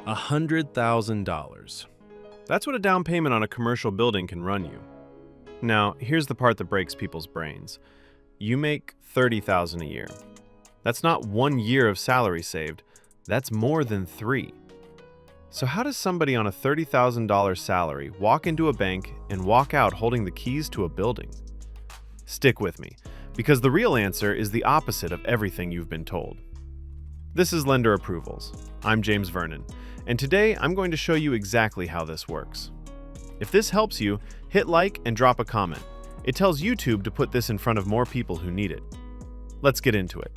$100,000. That's what a down payment on a commercial building can run you. Now, here's the part that breaks people's brains. You make $30,000 a year. That's not 1 year of salary saved. That's more than 3. So how does somebody on a $30,000 salary walk into a bank and walk out holding the keys to a building? Stick with me, because the real answer is the opposite of everything you've been told. This is LenderApprovals. I'm James Vernon, and today I'm going to show you exactly how this works. If this helps you, hit like and drop a comment. It tells YouTube to put this in front of more people who need it. Let's get into it.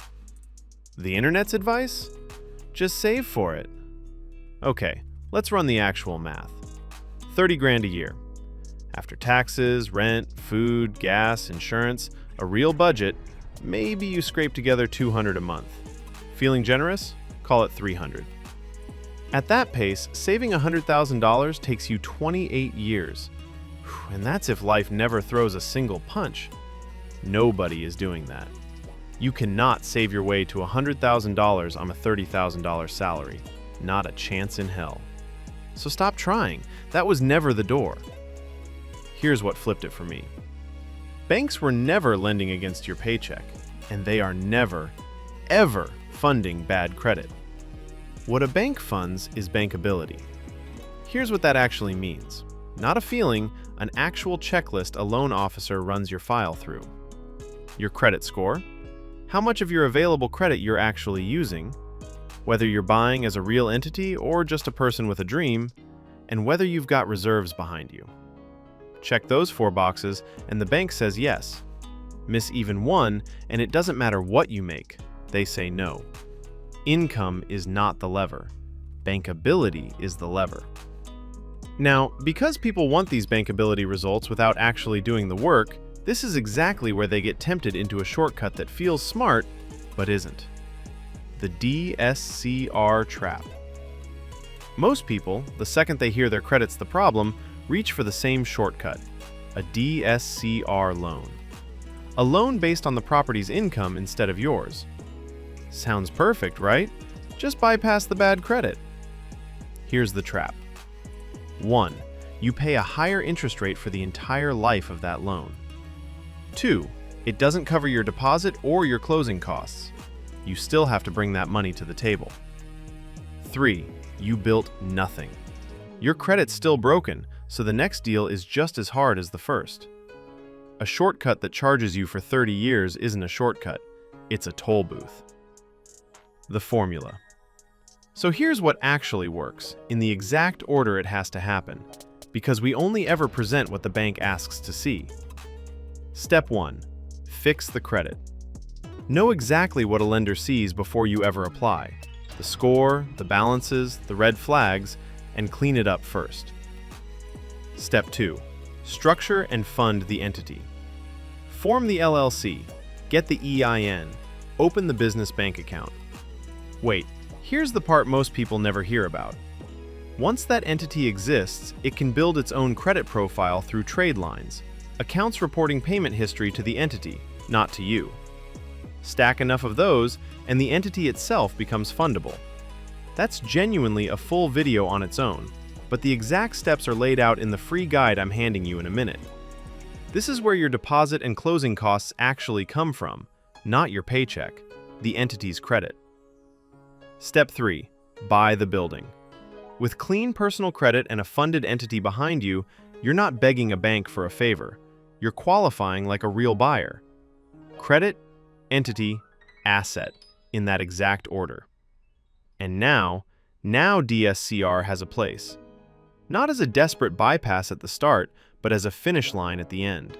The internet's advice? Just save for it. Okay, let's run the actual math. 30 grand a year. After taxes, rent, food, gas, insurance, a real budget, maybe you scrape together $200 a month. Feeling generous? Call it $300. At that pace, saving $100,000 takes you 28 years. And that's if life never throws a single punch. Nobody is doing that. You cannot save your way to $100,000 on a $30,000 salary. Not a chance in hell. So stop trying. That was never the door. Here's what flipped it for me. Banks were never lending against your paycheck, and they are never, ever funding bad credit. What a bank funds is bankability. Here's what that actually means. Not a feeling, an actual checklist a loan officer runs your file through. Your credit score, how much of your available credit you're actually using, whether you're buying as a real entity or just a person with a dream, and whether you've got reserves behind you. Check those 4 boxes and the bank says yes. Miss even one and it doesn't matter what you make, they say no. Income is not the lever. Bankability is the lever. Now, because people want these bankability results without actually doing the work, this is exactly where they get tempted into a shortcut that feels smart, but isn't. The DSCR trap. Most people, the second they hear their credit's the problem, reach for the same shortcut, a DSCR loan. A loan based on the property's income instead of yours. Sounds perfect, right? Just bypass the bad credit. Here's the trap. 1. You pay a higher interest rate for the entire life of that loan. 2. It doesn't cover your deposit or your closing costs. You still have to bring that money to the table. 3. You built nothing. Your credit's still broken, so the next deal is just as hard as the first. A shortcut that charges you for 30 years isn't a shortcut, it's a toll booth. The formula. So here's what actually works, in the exact order it has to happen, because we only ever present what the bank asks to see. Step 1. Fix the credit. Know exactly what a lender sees before you ever apply. The score, the balances, the red flags, and clean it up first. Step 2. Structure and fund the entity. Form the LLC, get the EIN, open the business bank account. Wait, here's the part most people never hear about. Once that entity exists, it can build its own credit profile through trade lines, accounts reporting payment history to the entity, not to you. Stack enough of those, and the entity itself becomes fundable. That's genuinely a full video on its own, but the exact steps are laid out in the free guide I'm handing you in a minute. This is where your deposit and closing costs actually come from, not your paycheck, the entity's credit. Step 3. Buy the building. With clean personal credit and a funded entity behind you, you're not begging a bank for a favor. You're qualifying like a real buyer. Credit, entity, asset, in that exact order. And now DSCR has a place. Not as a desperate bypass at the start, but as a finish line at the end.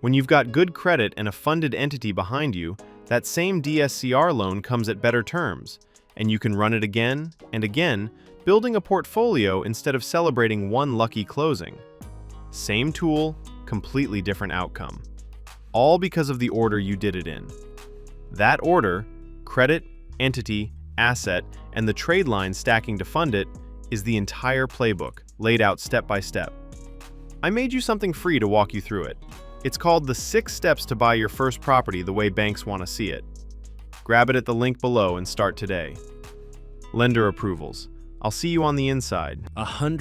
When you've got good credit and a funded entity behind you, that same DSCR loan comes at better terms, and you can run it again and again, building a portfolio instead of celebrating one lucky closing. Same tool, completely different outcome. All because of the order you did it in. That order, credit, entity, asset, and the trade line stacking to fund it, is the entire playbook, laid out step by step. I made you something free to walk you through it. It's called the 6 Steps to Buy Your First Property the way banks want to see it. Grab it at the link below and start today. LenderApprovals. I'll see you on the inside. 100